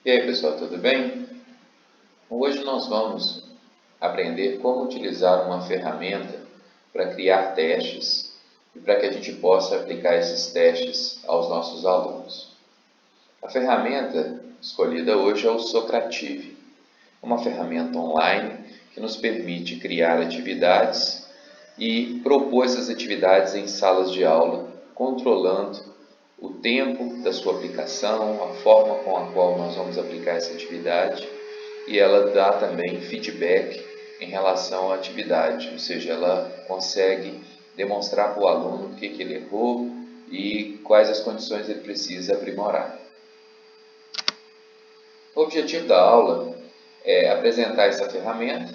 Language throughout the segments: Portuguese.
E aí pessoal, tudo bem? Hoje nós vamos aprender como utilizar uma ferramenta para criar testes e para que a gente possa aplicar esses testes aos nossos alunos. A ferramenta escolhida hoje é o Socrative, uma ferramenta online que nos permite criar atividades e propor essas atividades em salas de aula, controlando o tempo da sua aplicação, a forma com a qual nós vamos aplicar essa atividade, e ela dá também feedback em relação à atividade, ou seja, ela consegue demonstrar para o aluno o que ele errou e quais as condições ele precisa aprimorar. O objetivo da aula é apresentar essa ferramenta,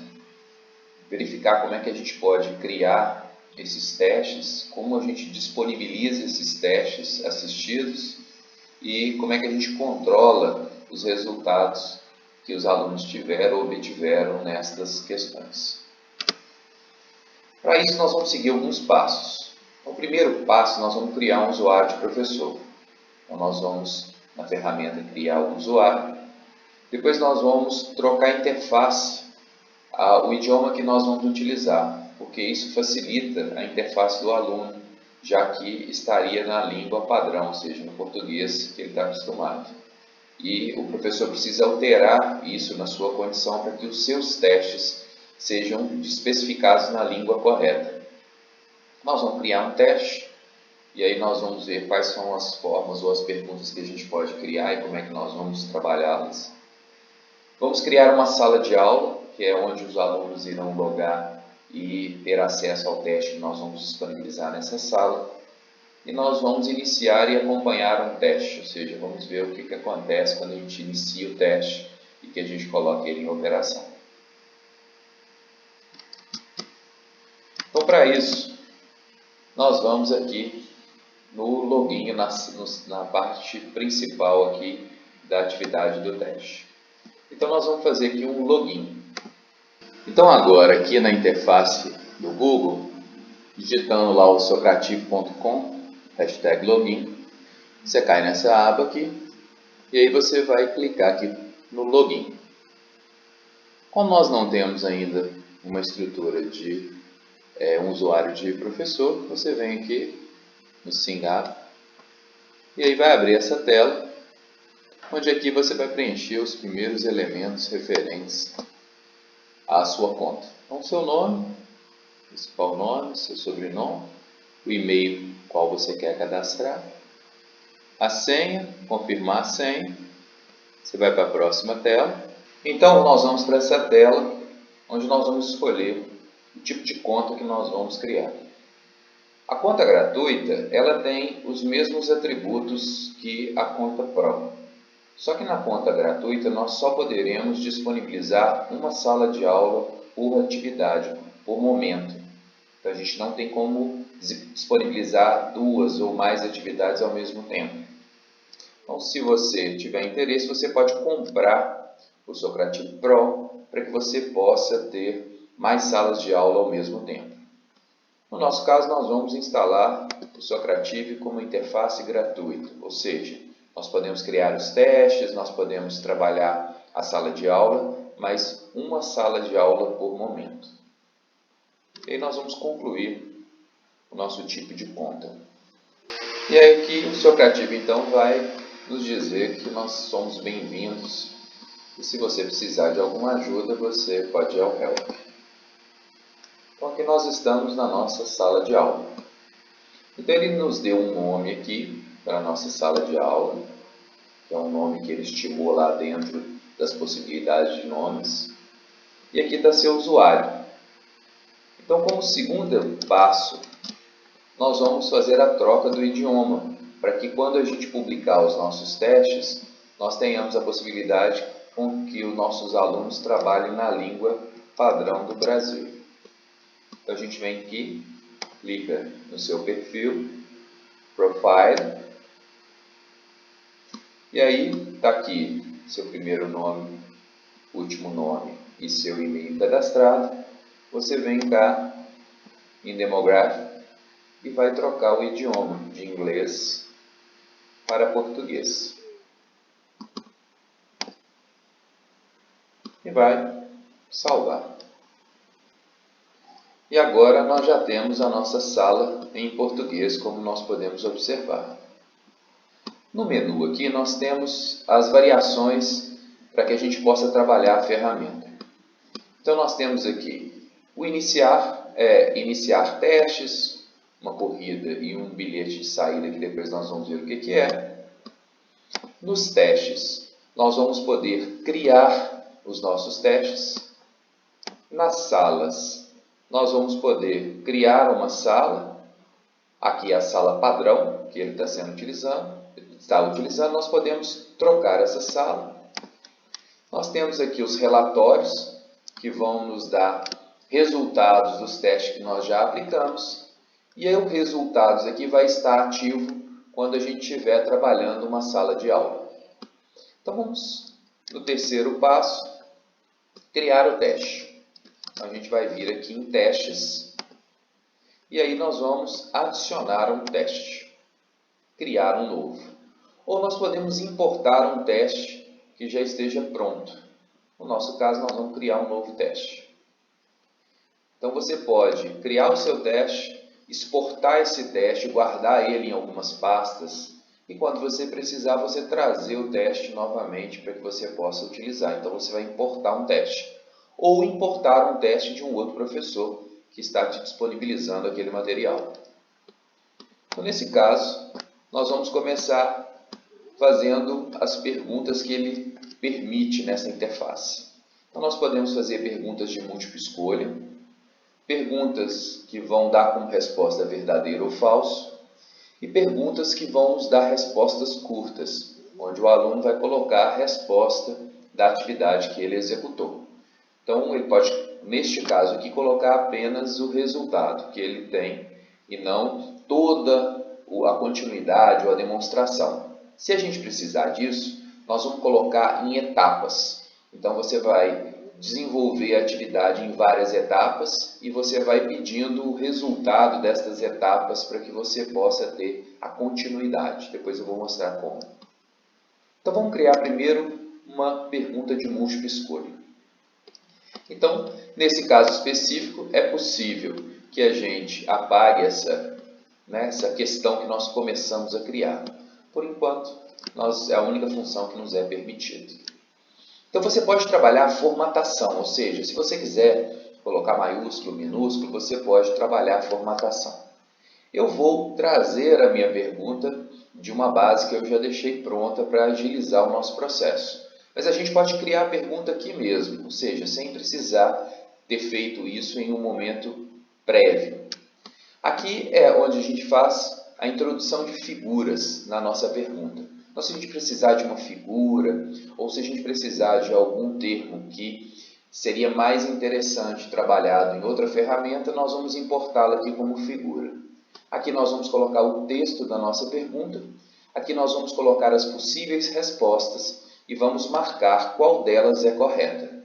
verificar como é que a gente pode criar esses testes, como a gente disponibiliza esses testes assistidos e como é que a gente controla os resultados que os alunos tiveram ou obtiveram nestas questões. Para isso nós vamos seguir alguns passos. No primeiro passo nós vamos criar um usuário de professor. Então nós vamos na ferramenta criar o usuário. Depois nós vamos trocar a interface, o idioma que nós vamos utilizar, porque isso facilita a interface do aluno, já que estaria na língua padrão, ou seja, no português que ele está acostumado. E o professor precisa alterar isso na sua condição para que os seus testes sejam especificados na língua correta. Nós vamos criar um teste e aí nós vamos ver quais são as formas ou as perguntas que a gente pode criar e como é que nós vamos trabalhá-las. Vamos criar uma sala de aula, que é onde os alunos irão logar e ter acesso ao teste que nós vamos disponibilizar nessa sala. E nós vamos iniciar e acompanhar um teste, ou seja, vamos ver o que acontece quando a gente inicia o teste e que a gente coloca ele em operação. Então, para isso, nós vamos aqui no login, na parte principal aqui da atividade do teste. Então, nós vamos fazer aqui um login. Então, agora, aqui na interface do Google, digitando lá o socrative.com, #login, você cai nessa aba aqui e aí você vai clicar aqui no login. Como nós não temos ainda uma estrutura de um usuário de professor, você vem aqui no SingApp e aí vai abrir essa tela, onde aqui você vai preencher os primeiros elementos referentes à sua conta. Então, seu nome, principal nome, seu sobrenome, o e-mail qual você quer cadastrar, a senha, confirmar a senha, você vai para a próxima tela. Então, nós vamos para essa tela, onde nós vamos escolher o tipo de conta que nós vamos criar. A conta gratuita, ela tem os mesmos atributos que a conta Pro. Só que na conta gratuita, nós só poderemos disponibilizar uma sala de aula por atividade, por momento. Então, a gente não tem como disponibilizar duas ou mais atividades ao mesmo tempo. Então, se você tiver interesse, você pode comprar o Socrative Pro para que você possa ter mais salas de aula ao mesmo tempo. No nosso caso, nós vamos instalar o Socrative como interface gratuita, ou seja, nós podemos criar os testes, nós podemos trabalhar a sala de aula, mas uma sala de aula por momento. E aí nós vamos concluir o nosso tipo de conta. E aí aqui o Socrative então vai nos dizer que nós somos bem-vindos e se você precisar de alguma ajuda, você pode ir ao help. Então aqui nós estamos na nossa sala de aula. Então ele nos deu um nome aqui para a nossa sala de aula, que é um nome que ele estimou lá dentro das possibilidades de nomes. E aqui está seu usuário. Então, como segundo passo, nós vamos fazer a troca do idioma, para que quando a gente publicar os nossos testes, nós tenhamos a possibilidade com que os nossos alunos trabalhem na língua padrão do Brasil. Então a gente vem aqui, clica no seu perfil, Profile, e aí está aqui seu primeiro nome, último nome e seu e-mail cadastrado. Você vem cá em Demographic e vai trocar o idioma de inglês para português. e vai salvar. E agora nós já temos a nossa sala em português, como nós podemos observar. No menu aqui nós temos as variações para que a gente possa trabalhar a ferramenta. Então nós temos aqui o iniciar, iniciar testes, uma corrida e um bilhete de saída, que depois nós vamos ver o que é. Nos testes, nós vamos poder criar os nossos testes. Nas salas, nós vamos poder criar uma sala. Aqui é a sala padrão que ele está utilizando. Nós podemos trocar essa sala. Nós temos aqui os relatórios, que vão nos dar resultados dos testes que nós já aplicamos. E aí, os resultados aqui vai estar ativo quando a gente estiver trabalhando uma sala de aula. Então, vamos no terceiro passo, criar o teste. Então, a gente vai vir aqui em testes e aí nós vamos adicionar um teste, criar um novo. Ou nós podemos importar um teste que já esteja pronto. No nosso caso, nós vamos criar um novo teste. Então, você pode criar o seu teste, exportar esse teste, guardar ele em algumas pastas e quando você precisar, você trazer o teste novamente para que você possa utilizar. Então, você vai importar um teste ou importar um teste de um outro professor que está te disponibilizando aquele material. Então, nesse caso, nós vamos começar fazendo as perguntas que ele permite nessa interface. Então, nós podemos fazer perguntas de múltipla escolha, perguntas que vão dar como resposta verdadeiro ou falso, e perguntas que vão nos dar respostas curtas, onde o aluno vai colocar a resposta da atividade que ele executou. Então, ele pode, neste caso aqui, colocar apenas o resultado que ele tem e não toda a continuidade ou a demonstração. Se a gente precisar disso, nós vamos colocar em etapas. Então, você vai desenvolver a atividade em várias etapas e você vai pedindo o resultado destas etapas para que você possa ter a continuidade. Depois eu vou mostrar como. Então, vamos criar primeiro uma pergunta de múltipla escolha. Então, nesse caso específico, é possível que a gente apague essa questão que nós começamos a criar. Por enquanto, é a única função que nos é permitida. Então, você pode trabalhar a formatação, ou seja, se você quiser colocar maiúsculo, minúsculo, você pode trabalhar a formatação. Eu vou trazer a minha pergunta de uma base que eu já deixei pronta para agilizar o nosso processo. Mas a gente pode criar a pergunta aqui mesmo, ou seja, sem precisar ter feito isso em um momento prévio. Aqui é onde a gente faz a introdução de figuras na nossa pergunta. Então, se a gente precisar de uma figura, ou se a gente precisar de algum termo que seria mais interessante trabalhado em outra ferramenta, nós vamos importá-la aqui como figura. Aqui nós vamos colocar o texto da nossa pergunta, aqui nós vamos colocar as possíveis respostas e vamos marcar qual delas é correta.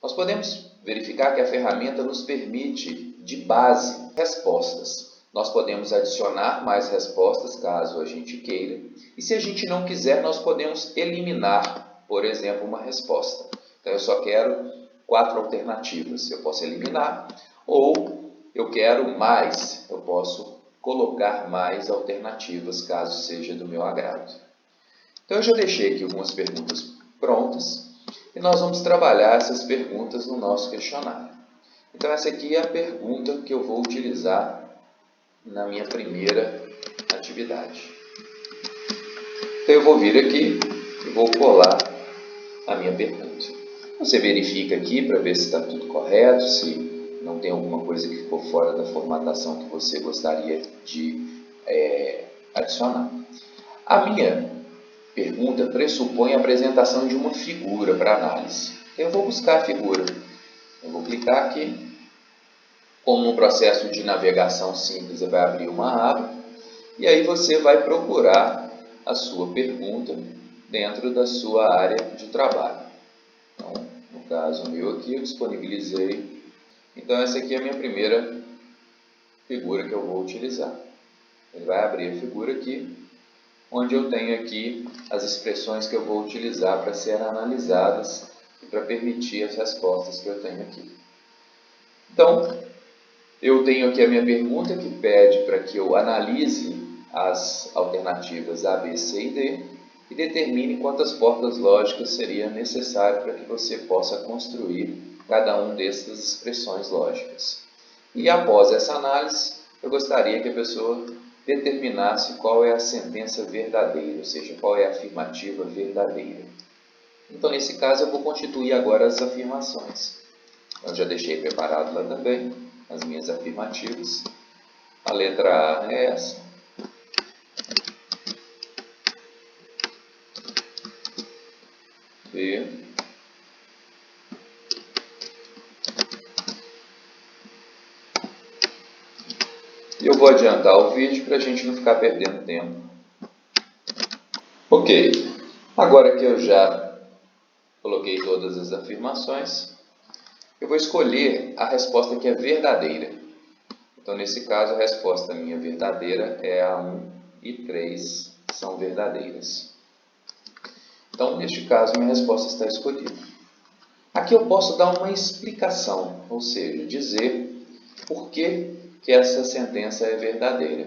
Nós podemos verificar que a ferramenta nos permite, de base, respostas. Nós podemos adicionar mais respostas, caso a gente queira. E se a gente não quiser, nós podemos eliminar, por exemplo, uma resposta. Então, eu só quero 4 alternativas. Eu posso eliminar, ou eu quero mais. Eu posso colocar mais alternativas, caso seja do meu agrado. Então, eu já deixei aqui algumas perguntas prontas. E nós vamos trabalhar essas perguntas no nosso questionário. Então, essa aqui é a pergunta que eu vou utilizar na minha primeira atividade. Então, eu vou vir aqui e vou colar a minha pergunta. Você verifica aqui para ver se está tudo correto, se não tem alguma coisa que ficou fora da formatação que você gostaria de adicionar. A minha pergunta pressupõe a apresentação de uma figura para análise. Então, eu vou buscar a figura. Eu vou clicar aqui. Como no processo de navegação simples, você vai abrir uma aba e aí você vai procurar a sua pergunta dentro da sua área de trabalho. Então, no caso meu aqui, eu disponibilizei. Então, essa aqui é a minha primeira figura que eu vou utilizar. Ele vai abrir a figura aqui, onde eu tenho aqui as expressões que eu vou utilizar para serem analisadas para permitir as respostas que eu tenho aqui. Então, eu tenho aqui a minha pergunta que pede para que eu analise as alternativas A, B, C e D e determine quantas portas lógicas seria necessário para que você possa construir cada uma dessas expressões lógicas. E após essa análise, eu gostaria que a pessoa determinasse qual é a sentença verdadeira, ou seja, qual é a afirmativa verdadeira. Então, nesse caso, eu vou constituir agora as afirmações. Eu já deixei preparado lá também as minhas afirmativas. A letra A é essa. B. E eu vou adiantar o vídeo para a gente não ficar perdendo tempo. Ok, agora que eu já coloquei todas as afirmações, eu vou escolher a resposta que é verdadeira. Então, nesse caso, a resposta minha verdadeira é a 1 e 3 são verdadeiras. Então, neste caso, minha resposta está escolhida. Aqui eu posso dar uma explicação, ou seja, dizer por que essa sentença é verdadeira.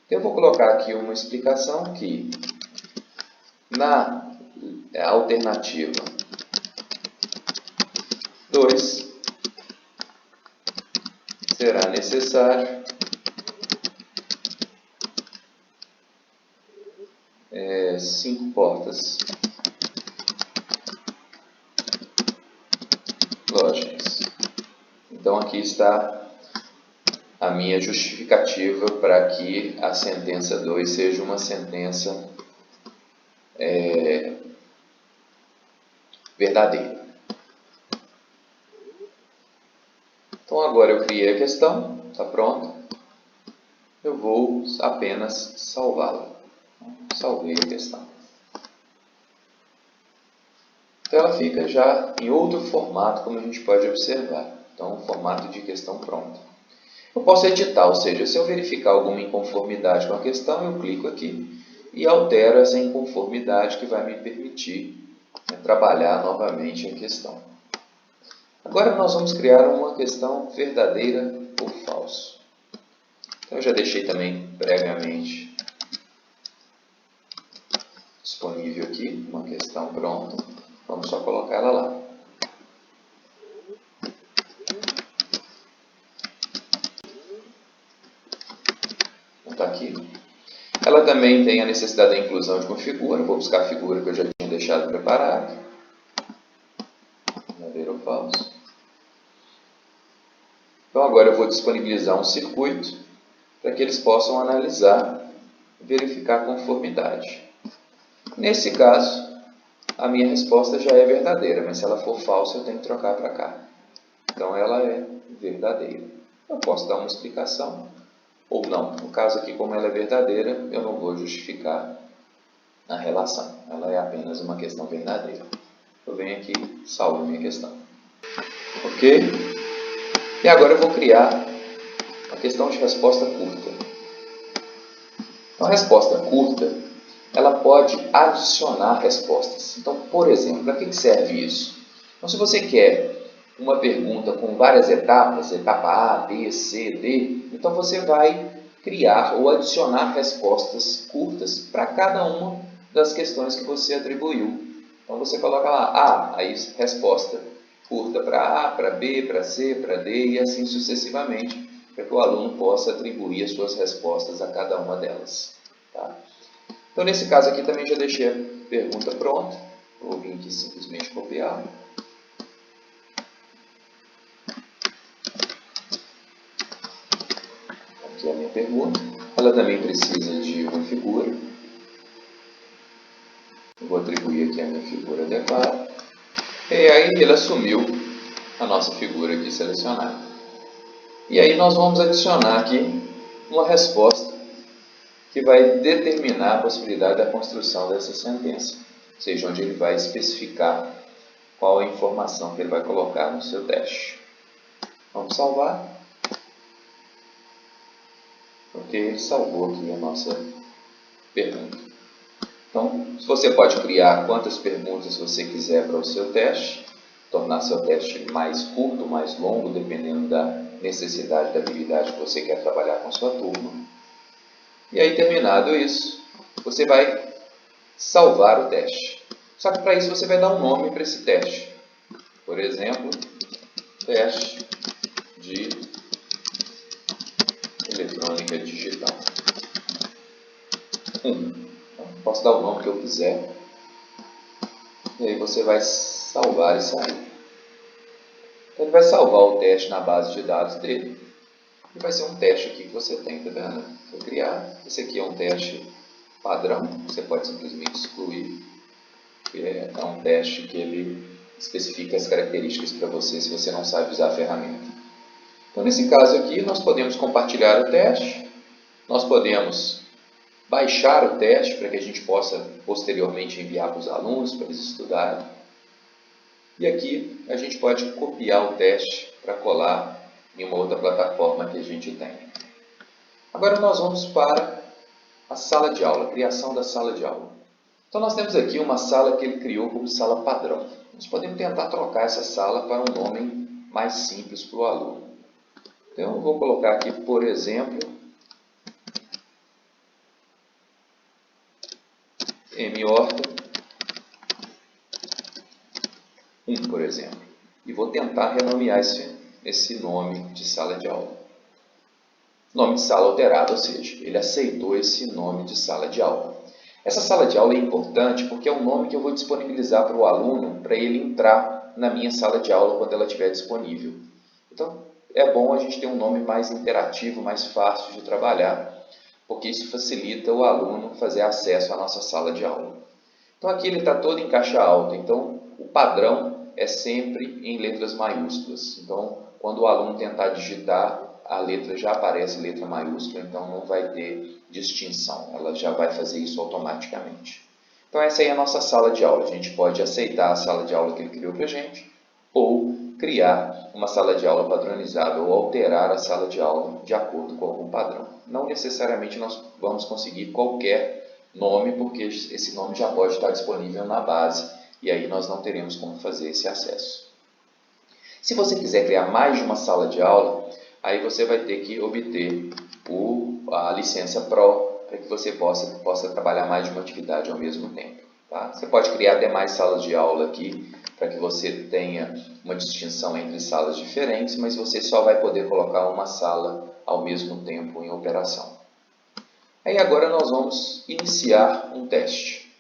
Então, eu vou colocar aqui uma explicação que, na alternativa 2, será necessário 5 portas lógicas. Então, aqui está a minha justificativa para que a sentença 2 seja uma sentença verdadeira. Então, agora eu criei a questão, está pronta. Eu vou apenas salvá-la. Salvei a questão. Então, ela fica já em outro formato, como a gente pode observar. Então, um formato de questão pronta. Eu posso editar, ou seja, se eu verificar alguma inconformidade com a questão, eu clico aqui e altero essa inconformidade que vai me permitir trabalhar novamente a questão. Agora nós vamos criar uma questão verdadeira ou falso. Então, eu já deixei também previamente disponível aqui uma questão pronta. Vamos só colocar ela lá. Está aqui. Ela também tem a necessidade da inclusão de uma figura. Vou buscar a figura que eu já tinha deixado preparada. Verdadeiro ou falso. Então, agora eu vou disponibilizar um circuito para que eles possam analisar e verificar a conformidade. Nesse caso, a minha resposta já é verdadeira, mas se ela for falsa, eu tenho que trocar para cá. Então, ela é verdadeira. Eu posso dar uma explicação ou não. No caso aqui, como ela é verdadeira, eu não vou justificar a relação. Ela é apenas uma questão verdadeira. Eu venho aqui e salvo a minha questão. Ok? E agora eu vou criar a questão de resposta curta. Então, a resposta curta, ela pode adicionar respostas. Então, por exemplo, para que serve isso? Então, se você quer uma pergunta com várias etapas, etapa A, B, C, D, então você vai criar ou adicionar respostas curtas para cada uma das questões que você atribuiu. Então, você coloca lá A, aí resposta curta para A, para B, para C, para D e assim sucessivamente, para que o aluno possa atribuir as suas respostas a cada uma delas. Tá? Então, nesse caso aqui também já deixei a pergunta pronta. Vou vir aqui simplesmente copiar. Aqui é a minha pergunta. Ela também precisa de uma figura. Eu vou atribuir aqui a minha figura adequada. E aí ele assumiu a nossa figura aqui selecionada. E aí nós vamos adicionar aqui uma resposta que vai determinar a possibilidade da construção dessa sentença. Ou seja, onde ele vai especificar qual a informação que ele vai colocar no seu teste. Vamos salvar. Porque ele salvou aqui a nossa pergunta. Então, você pode criar quantas perguntas você quiser para o seu teste. tornar seu teste mais curto, mais longo, dependendo da necessidade, da habilidade que você quer trabalhar com a sua turma. E aí, terminado isso, você vai salvar o teste. Só que para isso você vai dar um nome para esse teste. Por exemplo, teste de eletrônica digital 1. Então, posso dar o nome que eu quiser. E aí você vai salvar e sair. Então, ele vai salvar o teste na base de dados dele. E vai ser um teste aqui que você tem, tá vendo? Vou criar. Esse aqui é um teste padrão. Você pode simplesmente excluir. É um teste que ele especifica as características para você se você não sabe usar a ferramenta. Então, nesse caso aqui, nós podemos compartilhar o teste. Nós podemos baixar o teste para que a gente possa posteriormente enviar para os alunos, para eles estudarem. E aqui a gente pode copiar o teste para colar em uma outra plataforma que a gente tem. Agora nós vamos para a sala de aula, a criação da sala de aula. Então nós temos aqui uma sala que ele criou como sala padrão. Nós podemos tentar trocar essa sala para um nome mais simples para o aluno. Então eu vou colocar aqui, por exemplo, M-Horta 1, por exemplo. E vou tentar renomear esse nome de sala de aula. Nome de sala alterado, ou seja, ele aceitou esse nome de sala de aula. Essa sala de aula é importante porque é um nome que eu vou disponibilizar para o aluno para ele entrar na minha sala de aula quando ela estiver disponível. Então, é bom a gente ter um nome mais interativo, mais fácil de trabalhar, porque isso facilita o aluno fazer acesso à nossa sala de aula. Então, aqui ele está todo em caixa alta, então o padrão é sempre em letras maiúsculas. Então, quando o aluno tentar digitar, a letra já aparece letra maiúscula, então não vai ter distinção, ela já vai fazer isso automaticamente. Então essa aí é a nossa sala de aula, a gente pode aceitar a sala de aula que ele criou para a gente, ou criar uma sala de aula padronizada, ou alterar a sala de aula de acordo com algum padrão. Não necessariamente nós vamos conseguir qualquer nome, porque esse nome já pode estar disponível na base, e aí nós não teremos como fazer esse acesso. Se você quiser criar mais de uma sala de aula, aí você vai ter que obter a licença Pro para que você possa trabalhar mais de uma atividade ao mesmo tempo. Tá? Você pode criar até mais salas de aula aqui para que você tenha uma distinção entre salas diferentes, mas você só vai poder colocar uma sala ao mesmo tempo em operação. Aí agora nós vamos iniciar um teste.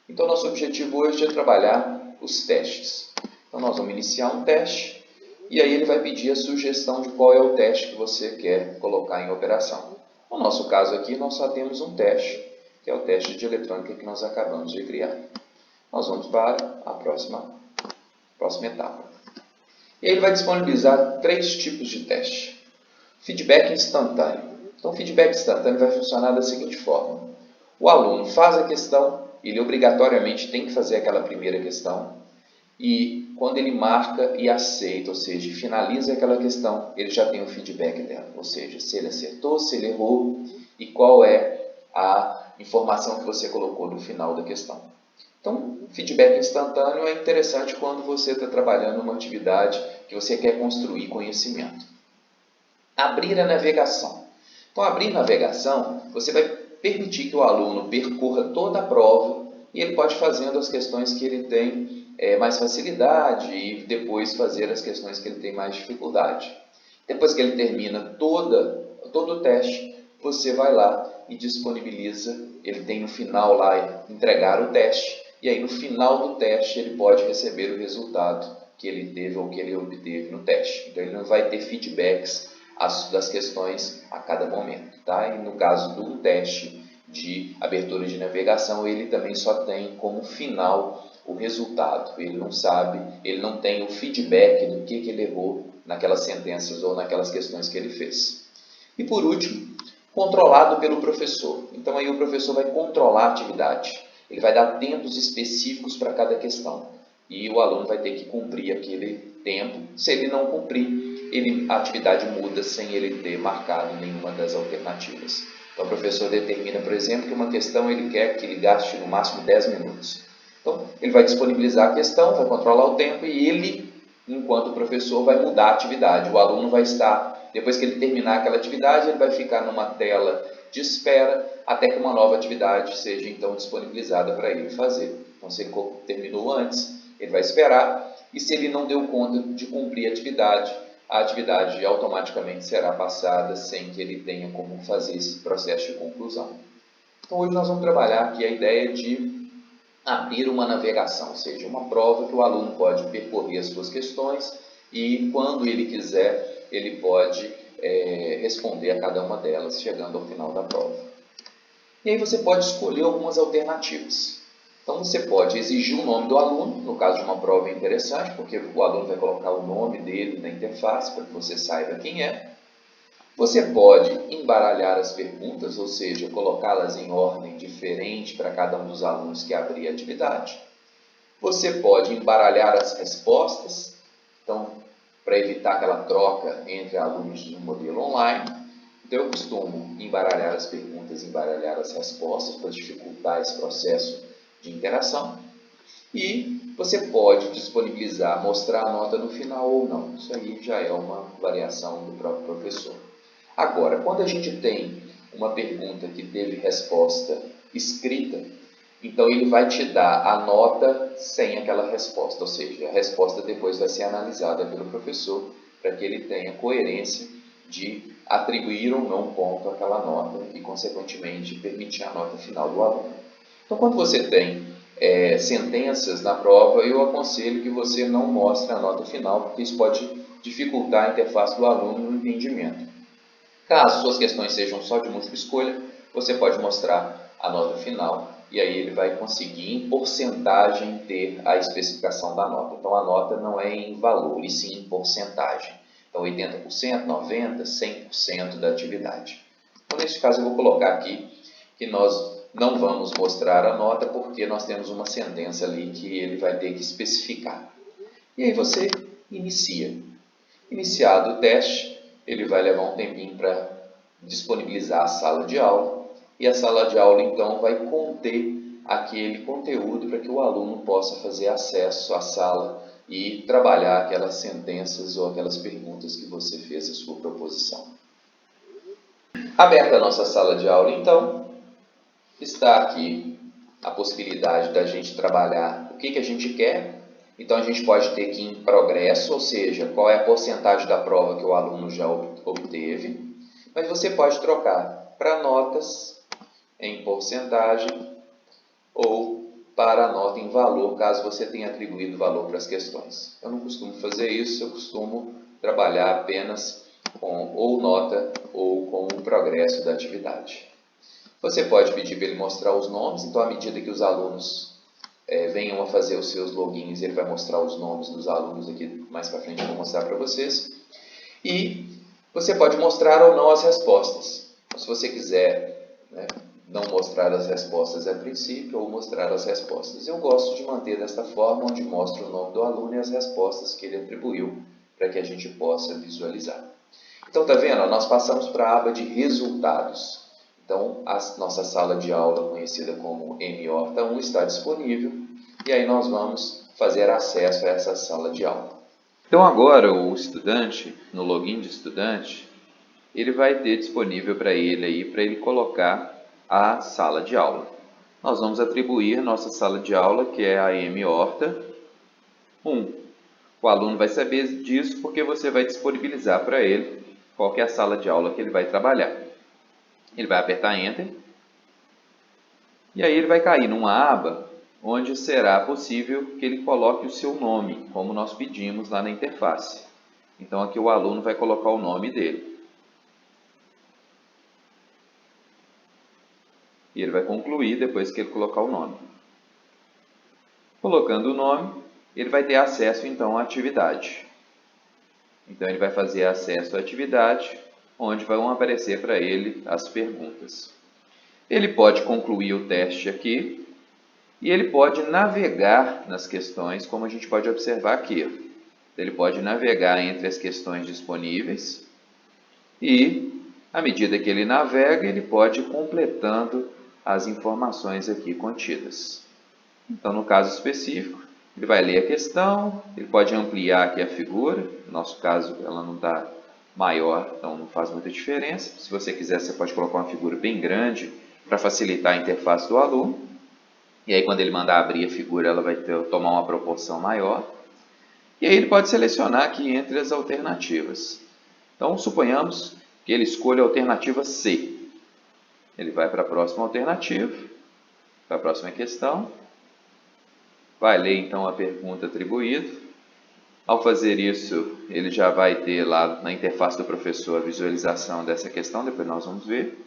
Então nosso objetivo hoje é trabalhar os testes. Então nós vamos iniciar um teste. E aí ele vai pedir a sugestão de qual é o teste que você quer colocar em operação. No nosso caso aqui, nós só temos um teste, que é o teste de eletrônica que nós acabamos de criar. Nós vamos para a próxima etapa. E aí ele vai disponibilizar 3 tipos de teste. Feedback instantâneo. Então, o feedback instantâneo vai funcionar da seguinte forma. O aluno faz a questão, ele obrigatoriamente tem que fazer aquela primeira questão, e quando ele marca e aceita, ou seja, finaliza aquela questão, ele já tem o feedback dela, ou seja, se ele acertou, se ele errou e qual é a informação que você colocou no final da questão. Então, feedback instantâneo é interessante quando você está trabalhando numa atividade que você quer construir conhecimento. Abrir a navegação. Então, abrir navegação, você vai permitir que o aluno percorra toda a prova e ele pode fazendo as questões que ele tem mais facilidade e depois fazer as questões que ele tem mais dificuldade. Depois que ele termina todo o teste, você vai lá e disponibiliza, ele tem no final lá entregar o teste, e aí no final do teste ele pode receber o resultado que ele teve ou que ele obteve no teste. Então ele não vai ter feedbacks das questões a cada momento. Tá? E no caso do teste de abertura de navegação, ele também só tem como final o resultado, ele não sabe, ele não tem o feedback do que ele errou naquelas sentenças ou naquelas questões que ele fez. E por último, controlado pelo professor. Então aí o professor vai controlar a atividade, ele vai dar tempos específicos para cada questão e o aluno vai ter que cumprir aquele tempo. Se ele não cumprir, a atividade muda sem ele ter marcado nenhuma das alternativas. Então o professor determina, por exemplo, que uma questão ele quer que ele gaste no máximo 10 minutos. Então, ele vai disponibilizar a questão, vai controlar o tempo e ele enquanto o professor vai mudar a atividade. O aluno vai estar, depois que ele terminar aquela atividade, ele vai ficar numa tela de espera até que uma nova atividade seja então disponibilizada para ele fazer. Então, se ele terminou antes, ele vai esperar, e se ele não deu conta de cumprir a atividade automaticamente será passada sem que ele tenha como fazer esse processo de conclusão. Então, hoje nós vamos trabalhar aqui a ideia de abrir uma navegação, ou seja, uma prova que o aluno pode percorrer as suas questões e, quando ele quiser, ele pode responder a cada uma delas, chegando ao final da prova. E aí você pode escolher algumas alternativas. Então, você pode exigir o nome do aluno, no caso de uma prova interessante, porque o aluno vai colocar o nome dele na interface para que você saiba quem é. Você pode embaralhar as perguntas, ou seja, colocá-las em ordem diferente para cada um dos alunos que abrir a atividade. Você pode embaralhar as respostas, então, para evitar aquela troca entre alunos no modelo online. Então, eu costumo embaralhar as perguntas, embaralhar as respostas para dificultar esse processo de interação. E você pode disponibilizar, mostrar a nota no final ou não. Isso aí já é uma variação do próprio professor. Agora, quando a gente tem uma pergunta que teve resposta escrita, então ele vai te dar a nota sem aquela resposta, ou seja, a resposta depois vai ser analisada pelo professor para que ele tenha coerência de atribuir ou não ponto àquela nota e, consequentemente, permitir a nota final do aluno. Então, quando você tem sentenças na prova, eu aconselho que você não mostre a nota final, porque isso pode dificultar a interface do aluno no entendimento. Caso suas questões sejam só de múltipla escolha, você pode mostrar a nota final e aí ele vai conseguir em porcentagem ter a especificação da nota. Então a nota não é em valor, e sim em porcentagem. Então 80%, 90%, 100% da atividade. Então neste caso eu vou colocar aqui que nós não vamos mostrar a nota porque nós temos uma sentença ali que ele vai ter que especificar. E aí você inicia. Iniciado o teste, ele vai levar um tempinho para disponibilizar a sala de aula, e a sala de aula então vai conter aquele conteúdo para que o aluno possa fazer acesso à sala e trabalhar aquelas sentenças ou aquelas perguntas que você fez a sua proposição. Aberta a nossa sala de aula então, está aqui a possibilidade da gente trabalhar o que a gente quer. Então, a gente pode ter aqui em progresso, ou seja, qual é a porcentagem da prova que o aluno já obteve. Mas você pode trocar para notas em porcentagem ou para nota em valor, caso você tenha atribuído valor para as questões. Eu não costumo fazer isso, eu costumo trabalhar apenas com ou nota ou com o progresso da atividade. Você pode pedir para ele mostrar os nomes, então à medida que os alunos venham a fazer os seus logins, ele vai mostrar os nomes dos alunos aqui mais para frente, eu vou mostrar para vocês. E você pode mostrar ou não as respostas. Então, se você quiser não mostrar as respostas a princípio ou mostrar as respostas. Eu gosto de manter desta forma, onde mostra o nome do aluno e as respostas que ele atribuiu, para que a gente possa visualizar. Então, tá vendo? Nós passamos para a aba de resultados. Então, a nossa sala de aula, conhecida como MHorta 1, está disponível e aí nós vamos fazer acesso a essa sala de aula. Então, agora o estudante, no login de estudante, ele vai ter disponível para ele colocar a sala de aula. Nós vamos atribuir nossa sala de aula, que é a MHorta 1. O aluno vai saber disso porque você vai disponibilizar para ele qual que é a sala de aula que ele vai trabalhar. Ele vai apertar Enter e aí ele vai cair numa aba onde será possível que ele coloque o seu nome, como nós pedimos lá na interface. Então aqui o aluno vai colocar o nome dele. E ele vai concluir depois que ele colocar o nome. Colocando o nome, ele vai ter acesso então à atividade. Então ele vai fazer acesso à atividade, onde vão aparecer para ele as perguntas. Ele pode concluir o teste aqui e ele pode navegar nas questões, como a gente pode observar aqui. Ele pode navegar entre as questões disponíveis e, à medida que ele navega, ele pode ir completando as informações aqui contidas. Então, no caso específico, Ele vai ler a questão, ele pode ampliar aqui a figura, no nosso caso ela não está maior, então não faz muita diferença. Se você quiser, você pode colocar uma figura bem grande para facilitar a interface do aluno. E aí quando ele mandar abrir a figura, ela vai tomar uma proporção maior. E aí ele pode selecionar aqui entre as alternativas. Então suponhamos que ele escolha a alternativa C. Ele vai para a próxima alternativa, para a próxima questão. Vai ler então a pergunta atribuída. Ao fazer isso, ele já vai ter lá na interface do professor a visualização dessa questão, depois nós vamos ver.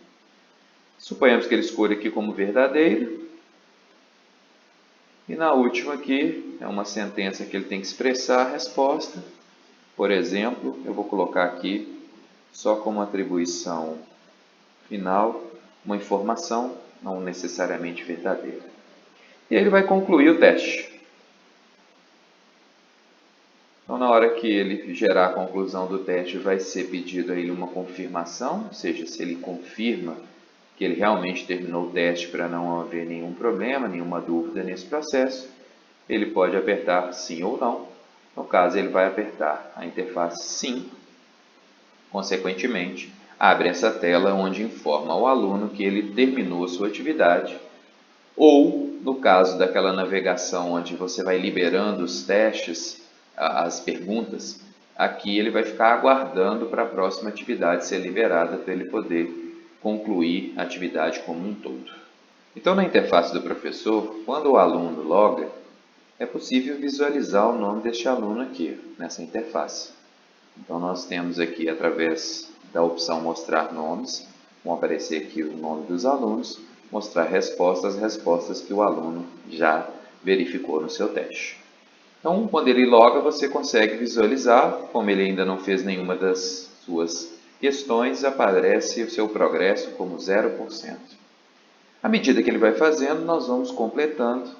Suponhamos que ele escolha aqui como verdadeiro. E na última aqui, é uma sentença que ele tem que expressar a resposta. Por exemplo, eu vou colocar aqui só como atribuição final, uma informação não necessariamente verdadeira. E ele vai concluir o teste. Então, na hora que ele gerar a conclusão do teste, vai ser pedido a ele uma confirmação, ou seja, se ele confirma que ele realmente terminou o teste para não haver nenhum problema, nenhuma dúvida nesse processo, ele pode apertar sim ou não. No caso, ele vai apertar a interface sim. Consequentemente, abre essa tela onde informa ao aluno que ele terminou a sua atividade, ou, no caso daquela navegação onde você vai liberando os testes, as perguntas, aqui ele vai ficar aguardando para a próxima atividade ser liberada para ele poder concluir a atividade como um todo. Então, na interface do professor, quando o aluno loga, é possível visualizar o nome deste aluno aqui, nessa interface. Então, nós temos aqui, através da opção mostrar nomes, vão aparecer aqui o nome dos alunos, mostrar respostas, respostas que o aluno já verificou no seu teste. Então, quando ele loga, você consegue visualizar, como ele ainda não fez nenhuma das suas questões, aparece o seu progresso como 0%. À medida que ele vai fazendo, nós vamos completando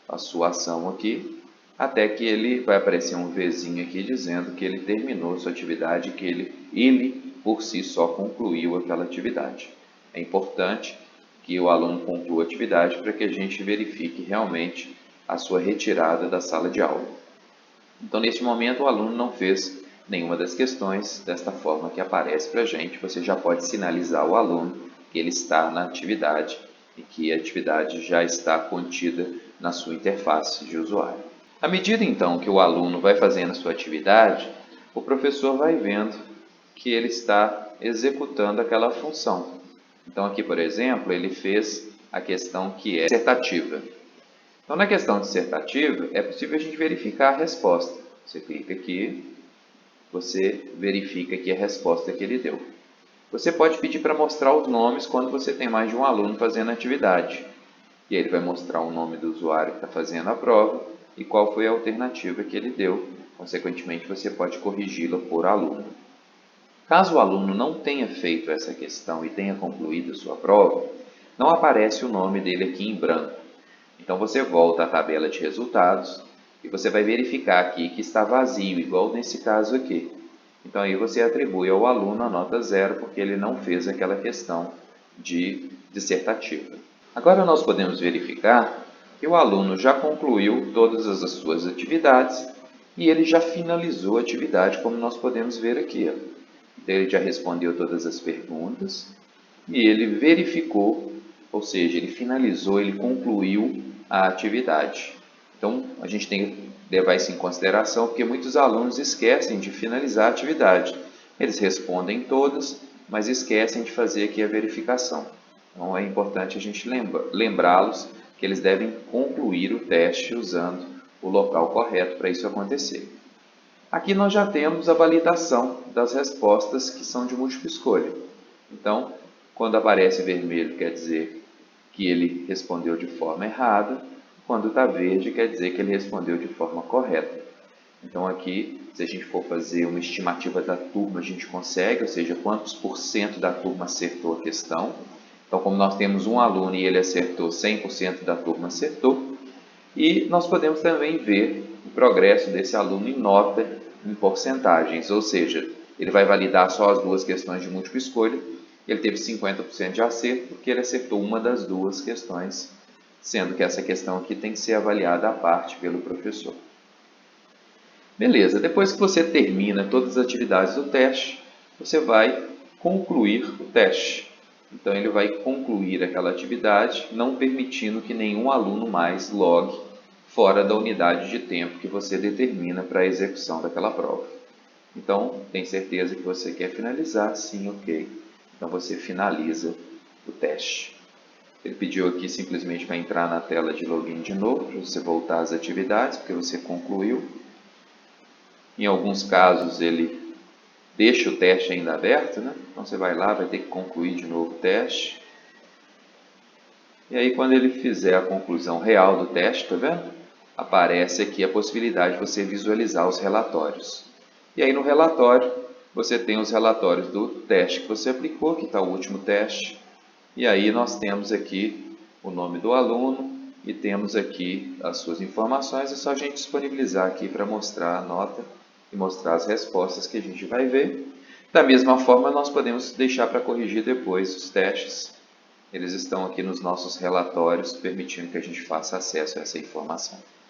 a sua ação aqui, até que ele vai aparecer um Vzinho aqui dizendo que ele terminou sua atividade, que ele por si só concluiu aquela atividade. É importante que o aluno conclua a atividade para que a gente verifique realmente a sua retirada da sala de aula. Então, neste momento, o aluno não fez nenhuma das questões, desta forma que aparece para a gente, você já pode sinalizar ao aluno que ele está na atividade e que a atividade já está contida na sua interface de usuário. À medida, então, que o aluno vai fazendo a sua atividade, o professor vai vendo que ele está executando aquela função. Então, aqui, por exemplo, ele fez a questão que é dissertativa. Então, na questão dissertativa, é possível a gente verificar a resposta. Você clica aqui, você verifica aqui a resposta que ele deu. Você pode pedir para mostrar os nomes quando você tem mais de um aluno fazendo a atividade. E aí ele vai mostrar o nome do usuário que está fazendo a prova e qual foi a alternativa que ele deu. Consequentemente, você pode corrigi-la por aluno. Caso o aluno não tenha feito essa questão e tenha concluído a sua prova, não aparece o nome dele aqui em branco. Então, você volta à tabela de resultados e você vai verificar aqui que está vazio, igual nesse caso aqui. Então, aí você atribui ao aluno a nota 0, porque ele não fez aquela questão de dissertativa. Agora, nós podemos verificar que o aluno já concluiu todas as suas atividades e ele já finalizou a atividade, como nós podemos ver aqui. Então, ele já respondeu todas as perguntas e ele verificou, ou seja, ele finalizou, ele concluiu a atividade. Então, a gente tem que levar isso em consideração, porque muitos alunos esquecem de finalizar a atividade. Eles respondem todas, mas esquecem de fazer aqui a verificação. Então, é importante a gente lembrá-los que eles devem concluir o teste usando o local correto para isso acontecer. Aqui nós já temos a validação das respostas que são de múltipla escolha. Então, quando aparece vermelho, quer dizer que ele respondeu de forma errada. Quando está verde, quer dizer que ele respondeu de forma correta. Então, aqui, se a gente for fazer uma estimativa da turma, a gente consegue, ou seja, quantos por cento da turma acertou a questão. Então, como nós temos um aluno e ele acertou, 100% da turma acertou. E nós podemos também ver o progresso desse aluno em nota, em porcentagens, ou seja, ele vai validar só as duas questões de múltipla escolha. Ele teve 50% de acerto, porque ele acertou uma das duas questões sendo que essa questão aqui tem que ser avaliada à parte pelo professor. Beleza, depois que você termina todas as atividades do teste, você vai concluir o teste. Então, ele vai concluir aquela atividade, não permitindo que nenhum aluno mais logue fora da unidade de tempo que você determina para a execução daquela prova. Então, tem certeza que você quer finalizar? Sim, ok. Então, você finaliza o teste. Ele pediu aqui simplesmente para entrar na tela de login de novo, para você voltar às atividades, porque você concluiu. Em alguns casos, ele deixa o teste ainda aberto, né? Então, você vai lá, vai ter que concluir de novo o teste. E aí, quando ele fizer a conclusão real do teste, tá vendo? Aparece aqui a possibilidade de você visualizar os relatórios. E aí, no relatório, você tem os relatórios do teste que você aplicou, que está o último teste. E aí, nós temos aqui o nome do aluno e temos aqui as suas informações. É só a gente disponibilizar aqui para mostrar a nota e mostrar as respostas que a gente vai ver. Da mesma forma, nós podemos deixar para corrigir depois os testes. Eles estão aqui nos nossos relatórios, permitindo que a gente faça acesso a essa informação.